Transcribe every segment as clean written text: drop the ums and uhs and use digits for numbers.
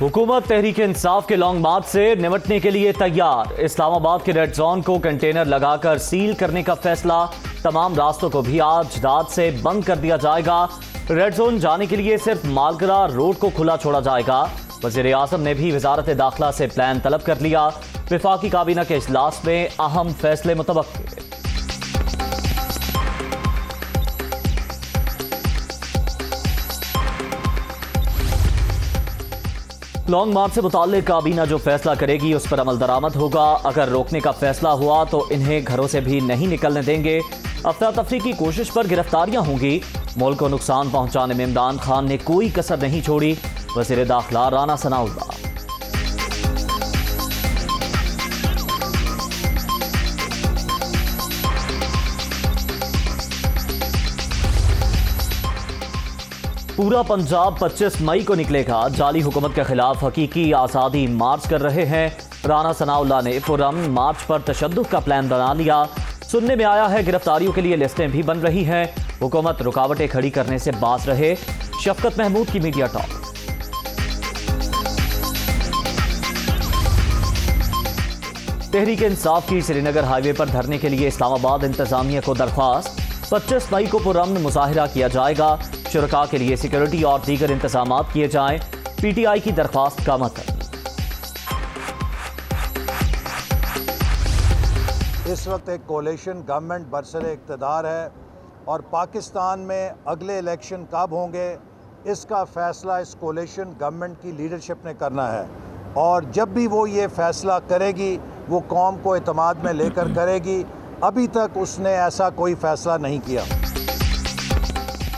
हुकूमत तहरीक इंसाफ के लॉन्ग मार्च से निपटने के लिए तैयार। इस्लामाबाद के रेड जोन को कंटेनर लगाकर सील करने का फैसला। तमाम रास्तों को भी आज रात से बंद कर दिया जाएगा। रेड जोन जाने के लिए सिर्फ मालगरा रोड को खुला छोड़ा जाएगा। वज़ीर आज़म ने भी वजारत दाखिला से प्लान तलब कर लिया। वफाकी काबीना के इजलास में अहम फैसले मुतवक्किल। लॉन्ग मार्च से मुताल्लिक काबीना जो फैसला करेगी उस पर अमल दरामद होगा। अगर रोकने का फैसला हुआ तो इन्हें घरों से भी नहीं निकलने देंगे। अफरा तफरी की कोशिश पर गिरफ्तारियां होंगी। मुल्क को नुकसान पहुंचाने में इमरान खान ने कोई कसर नहीं छोड़ी। वज़ीर दाखिला राना सनाउल्लाह। पूरा पंजाब 25 मई को निकलेगा। जाली हुकूमत के खिलाफ हकीकी आज़ादी मार्च कर रहे हैं। राना सनाउल्लाह ने पुरअमन मार्च पर तशद्दुद का प्लान बना लिया। सुनने में आया है गिरफ्तारियों के लिए लिस्टें भी बन रही हैं। हुकूमत रुकावटें खड़ी करने से बाज रहे। शफकत महमूद की मीडिया टॉक। तहरीक इंसाफ की श्रीनगर हाईवे पर धरने के लिए इस्लामाबाद इंतजामिया को दरख्वास्त। 25 मई को पुरअमन मुजाहिरा किया जाएगा। शुरका के लिए सिक्योरिटी और दीगर इंतजाम किए जाएं। पीटीआई की दरख्वास्त का मतलब। इस वक्त एक कोalition गवर्नमेंट बरसरे इक़्तिदार है और पाकिस्तान में अगले इलेक्शन कब होंगे इसका फ़ैसला इस कोalition गवर्नमेंट की लीडरशिप ने करना है। और जब भी वो ये फ़ैसला करेगी वो कौम को एतमाद में लेकर करेगी। अभी तक उसने ऐसा कोई फ़ैसला नहीं किया।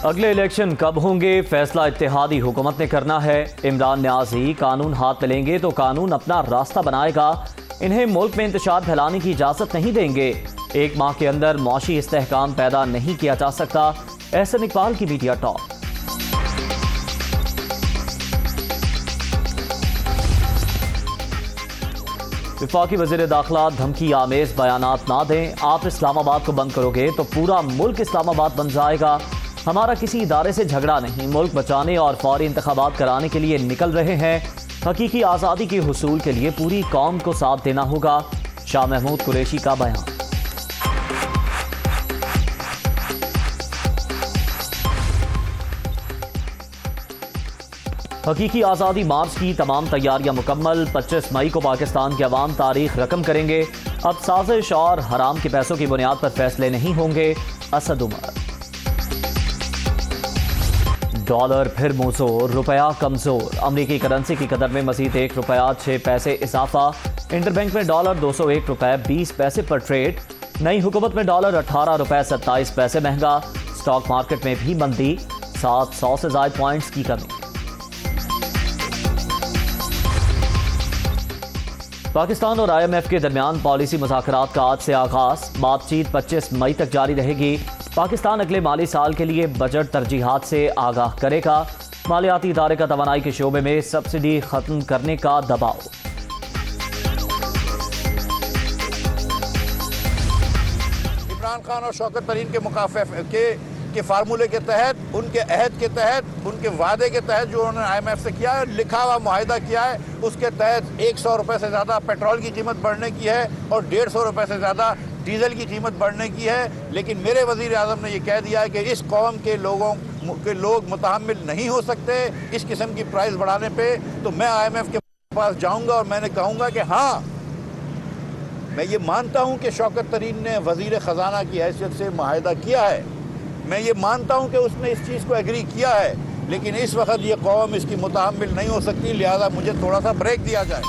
अगले इलेक्शन कब होंगे फैसला इत्तेहादी हुकूमत ने करना है। इमरान न्याजी कानून हाथ में लेंगे तो कानून अपना रास्ता बनाएगा। इन्हें मुल्क में इंतशार फैलाने की इजाज़त नहीं देंगे। एक माह के अंदर मौशी इस्तेहकाम पैदा नहीं किया जा सकता। एहसन इकबाल की मीडिया टॉक। वफाकी वज़ीर दाखिला धमकी आमेज बयानात ना दें। आप इस्लामाबाद को बंद करोगे तो पूरा मुल्क इस्लामाबाद बन जाएगा। हमारा किसी इदारे से झगड़ा नहीं। मुल्क बचाने और फौरी इंतखाबात कराने के लिए निकल रहे हैं। हकीकी आज़ादी के हुसूल के लिए पूरी कौम को साथ देना होगा। शाह महमूद कुरैशी का बयान। हकीकी आज़ादी मार्च की तमाम तैयारियां मुकम्मल। 25 मई को पाकिस्तान के अवाम तारीख रकम करेंगे। अब साजिश और हराम के पैसों की बुनियाद पर फैसले नहीं होंगे। असद उमर। डॉलर फिर मुंहजोर, रुपया कमजोर। अमरीकी करेंसी की कदर में मजीद 1 रुपया 6 पैसे इजाफा। इंटरबैंक में डॉलर 201 रुपए 20 पैसे पर ट्रेड। नई हुकूमत में डॉलर 18 रुपए 27 पैसे महंगा। स्टॉक मार्केट में भी मंदी, 700 से ज्यादा पॉइंट्स की कमी। पाकिस्तान और IMF के दरमियान पॉलिसी मुज़ाकरात का आज से आगाज। बातचीत 25 मई तक जारी रहेगी। पाकिस्तान अगले माली साल के लिए बजट तरजीहात से आगाह करेगा। मालियाती इदारे का तवानाई के शोबे में सब्सिडी खत्म करने का दबाव। इमरान खान और शौकत तरीन के मुकाफे के फार्मूले के तहत, उनके अहद के तहत, उनके वादे के तहत जो उन्होंने IMF से किया है, लिखा हुआ मुआहिदा किया है, उसके तहत 100 रुपये से ज़्यादा पेट्रोल की कीमत बढ़ने की है और 150 रुपये से ज़्यादा डीजल की कीमत बढ़ने की है। लेकिन मेरे वज़ीर आज़म ने यह कह दिया है कि इस कौम के लोग मुतहम्मिल नहीं हो सकते इस किस्म की प्राइस बढ़ाने पे। तो मैं IMF के पास जाऊंगा और मैंने कहूँगा कि हाँ, मैं ये मानता हूँ कि शौकत तरीन ने वज़ीर ख़जाना की हैसियत से मुआहिदा किया है। मैं ये मानता हूँ कि उसने इस चीज़ को एग्री किया है, लेकिन इस वक्त ये कौम इसकी मुतहम्मिल नहीं हो सकती। लिहाजा मुझे थोड़ा सा ब्रेक दिया जाए।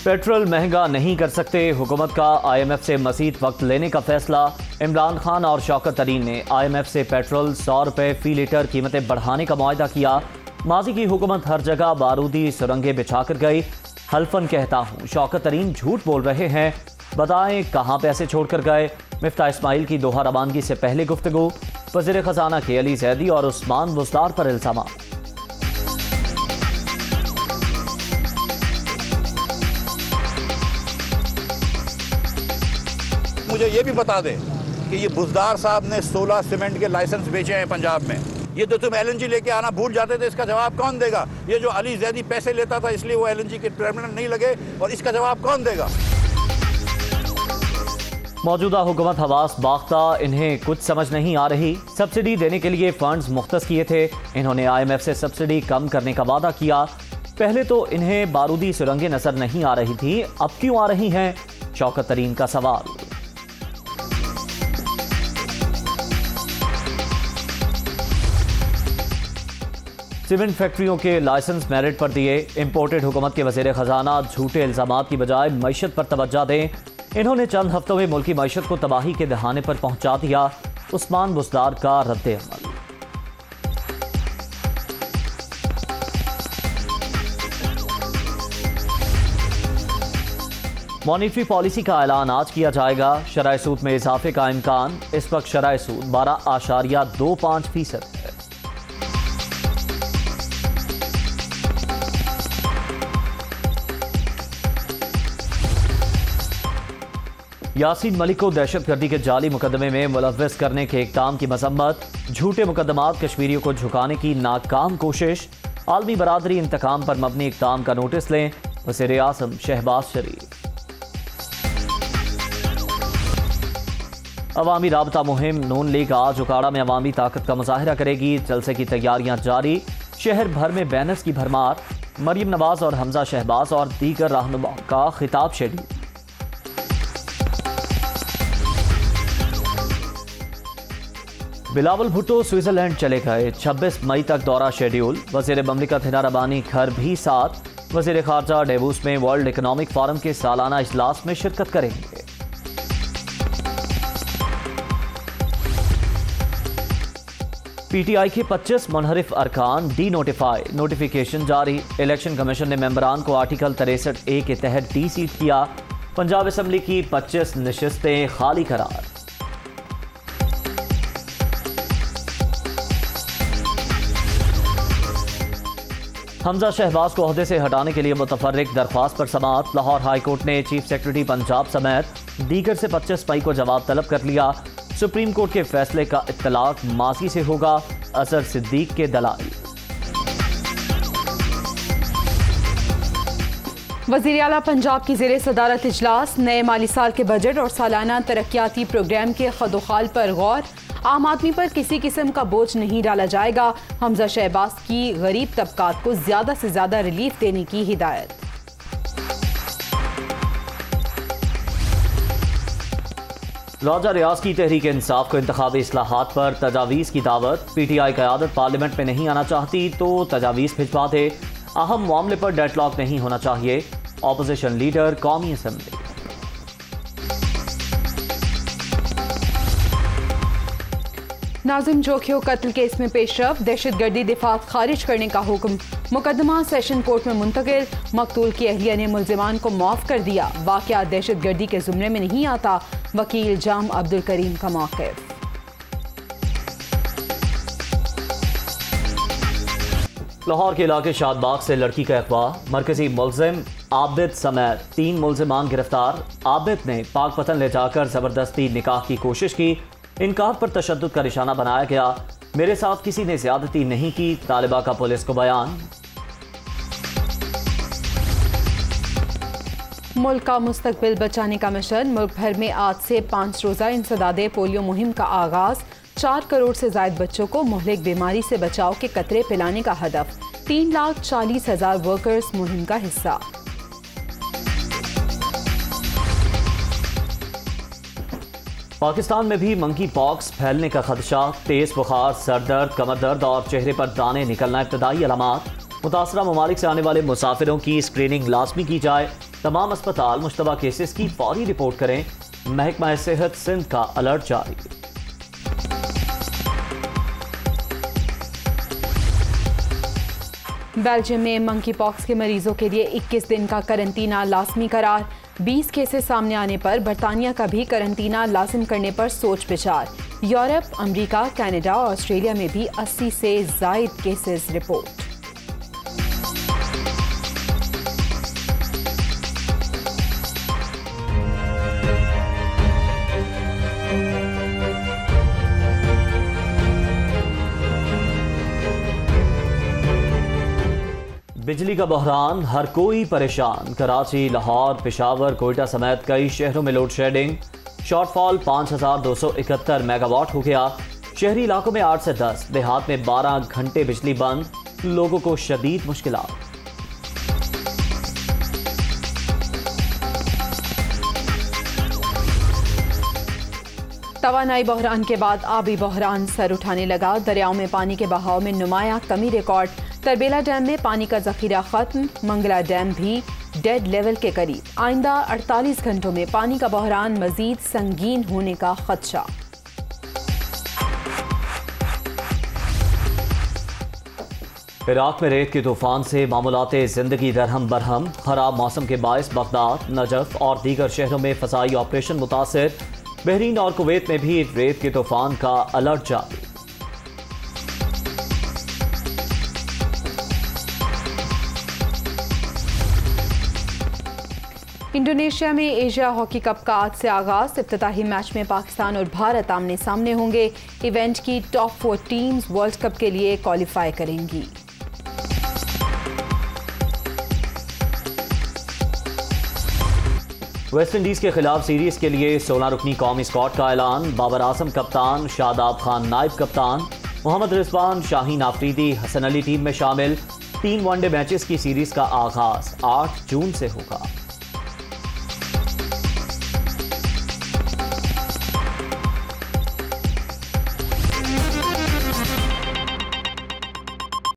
पेट्रोल महंगा नहीं कर सकते। हुकूमत का IMF से मज़ीद वक्त लेने का फैसला। इमरान खान और शौकत तरीन ने IMF से पेट्रोल 100 रुपये फी लीटर कीमतें बढ़ाने का मुआहिदा किया। माजी की हुकूमत हर जगह बारूदी सुरंगें बिछा कर गई। हल्फन कहता हूँ शौकत तरीन झूठ बोल रहे हैं। बताएं कहाँ पैसे छोड़ कर गए। मिफ्ता इस्माइल की दोहा रवानगी से पहले गुफ्तगू। वज़ीर ख़जाना के अली जैदी और उस्मान बुज़दार पर इल्ज़ाम। मुझे ये भी बता दें कि ये बुज़दार साहब ने 16 सीमेंट के लाइसेंस बेचे हैं पंजाब में। ये तो तुम LNG लेके आना भूल जाते थे, इसका जवाब कौन देगा? ये जो अली जैदी पैसे लेता था इसलिए वो LNG के टर्मिनल नहीं लगे, और इसका जवाब कौन देगा? मौजूदा हुकूमत हवास बाख्ता, इन्हें कुछ समझ नहीं आ रही। सब्सिडी देने के लिए फंड्स मुख्तस किए थे। इन्होंने IMF से सब्सिडी कम करने का वादा किया। पहले तो इन्हें बारूदी सुरंगें नजर नहीं आ रही थी, अब क्यों आ रही हैं? शौकत तरीन का सवाल। सीमेंट फैक्ट्रियों के लाइसेंस मेरिट पर दिए। इंपोर्टेड हुकूमत के वज़ीर ख़जाना झूठे इल्ज़ामात की बजाय मईशत पर तवज्जो दें। इन्होंने चंद हफ्तों में मुल्की मईशत को तबाही के दहाने पर पहुंचा दिया। उस्मान बुज़दार का रद्द-ए-अमल। मॉनिटरी पॉलिसी का ऐलान आज किया जाएगा। शरह सूद में इजाफे का इम्कान। इस वक्त शरह सूद 12.25% है। यासीन मलिक को दहशतगर्दी के जाली मुकदमे में मुलव्वस करने के इक़दाम की मजम्मत। झूठे मुकदमात कश्मीरियों को झुकाने की नाकाम कोशिश। आलमी बरादरी इंतकाम पर मबनी इक़दाम का नोटिस लें। वज़ीर आज़म शहबाज शरीफ। अवामी राबता मुहिम। नून लीग आज उकाड़ा में अवामी ताकत का मुजाहिरा करेगी। जलसे की तैयारियां जारी। शहर भर में बैनर्स की भरमार। मरियम नवाज और हमजा शहबाज और दीगर रहनुमाओं का खिताब शेड्यूल। बिलावल भुट्टो स्विट्जरलैंड चले गए। 26 मई तक दौरा शेड्यूल। वज़ीर ममलिकत हिना रबानी घर भी साथ। वज़ीर खारजा डेवूस में वर्ल्ड इकनॉमिक फोरम के सालाना इजलास में शिरकत करेंगे। PTI के 25 मुनहरिफ अरकान डी नोटिफाई। नोटिफिकेशन जारी। इलेक्शन कमीशन ने मेंबरान को आर्टिकल 63A के तहत डी सीट किया। पंजाब असम्बली की 25 नशिस्तें खाली करार। हमजा शहबाज को ओहदे से हटाने के लिए मुतफर्रिक दरख्वास्त पर समाअत। लाहौर हाई कोर्ट ने चीफ सेक्रेटरी पंजाब समेत दीगर से 25 मई को जवाब तलब कर लिया। सुप्रीम कोर्ट के फैसले का इत्तलाक माजी से होगा। असर सिद्दीक के दलाइल। वज़ीर आला पंजाब की ज़ेरे सदारत इजलास। नए माली साल के बजट और सालाना तरक्याती प्रोग्राम के खदोखाल पर गौर। आम आदमी पर किसी किस्म का बोझ नहीं डाला जाएगा। हमजा शहबाज की गरीब तबकात को ज्यादा से ज्यादा रिलीफ देने की हिदायत। राजा रियाज की तहरीक इंसाफ को इंतखाबी इस्लाहात पर तजावीज़ की दावत। PTI क़यादत पार्लियामेंट में नहीं आना चाहती तो तजावीज़ भिजवा दे। अहम मामले पर डेडलॉक नहीं होना चाहिए। ऑपोजिशन लीडर कौमी असम्बली। नाजिम जोखियो कत्ल केस में पेशरफ। दहशतगर्दी दिफात खारिज करने का हुक्म। मुकदमा सेशन कोर्ट में मुंतकिल। मकतूल की अहलिया ने मुल्जिमान को माफ कर दिया। वाक़या दहशतगर्दी के जुमरे में नहीं आता। वकील जाम अब्दुल करीम का मौक़िफ़। लाहौर के इलाके शादबाग से लड़की का अगवा। मरकजी मुल्जिम आबिद समेत 3 मुल्जिमान गिरफ्तार। आबिद ने पाक पतन ले जाकर जबरदस्ती निकाह की कोशिश की। इनकार पर तशद्दुद का निशाना बनाया गया। मेरे साथ किसी ने ज्यादती नहीं की। तालिबा का पुलिस को बयान। मुल्क का मुस्तकबिल बचाने का मिशन। मुल्क भर में आज से 5 रोज़ा इंसदादे पोलियो मुहिम का आगाज। 4 करोड़ से ज्यादा बच्चों को मुहलिक बीमारी से बचाव के कतरे पिलाने का हदफ। 3,40,000 वर्कर्स मुहिम का हिस्सा। पाकिस्तान में भी मंकी पॉक्स फैलने का खदशा। तेज बुखार, सर दर्द, कमर दर्द और चेहरे पर दाने निकलना इब्तदाई अलामात। मुतासरा ममालिक से आने वाले मुसाफिरों की स्क्रीनिंग लाजमी की जाए। तमाम अस्पताल मुश्तबा केसेस की फौरी रिपोर्ट करें। महकमा सेहत सिंध का अलर्ट जारी। बेल्जियम में मंकी पॉक्स के मरीजों के लिए 21 दिन का करंटीना लाजमी करार। 20 केसेस सामने आने पर बरतानिया का भी करंटीना लाजिम करने पर सोच विचार। यूरोप, अमेरिका, कनाडा और ऑस्ट्रेलिया में भी 80 से ज़ायद केसेस रिपोर्ट। बिजली का बहरान, हर कोई परेशान। कराची, लाहौर, पेशावर, कोयटा समेत कई शहरों में लोड शेडिंग। शॉर्टफॉल 5271 मेगावाट हो गया। शहरी इलाकों में 8 से 10, देहात में 12 घंटे बिजली बंद। लोगों को शदीद मुश्किलात। तवानाई बहरान के बाद आबी बहरान सर उठाने लगा। दरियाओं में पानी के बहाव में नुमाया कमी रिकॉर्ड। तरबेला डैम में पानी का जखीरा खत्म। मंगला डैम भी डेड लेवल के करीब। आइंदा 48 घंटों में पानी का बहरान मजीद संगीन होने का खदशा। इराक में रेत के तूफान से मामूलाते जिंदगी दरहम बरहम। खराब मौसम के बायस बगदाद, नजफ और दीगर शहरों में फसाई ऑपरेशन मुतासिर। बहरीन और कुवैत में भी रेत के तूफान का अलर्ट जारी। इंडोनेशिया में एशिया हॉकी कप का आज से आगाज। इफ्तिताही मैच में पाकिस्तान और भारत आमने सामने होंगे। इवेंट की टॉप 4 टीम्स वर्ल्ड कप के लिए क्वालिफाई करेंगी। वेस्ट इंडीज के खिलाफ सीरीज के लिए 16 रुकनी कौमी स्क्वाड का ऐलान। बाबर आजम कप्तान, शादाब खान नायब कप्तान, मोहम्मद रिजवान, शाहीन आफरीदी, हसन अली टीम में शामिल। 3 वनडे मैचेस की सीरीज का आगाज 8 जून से होगा।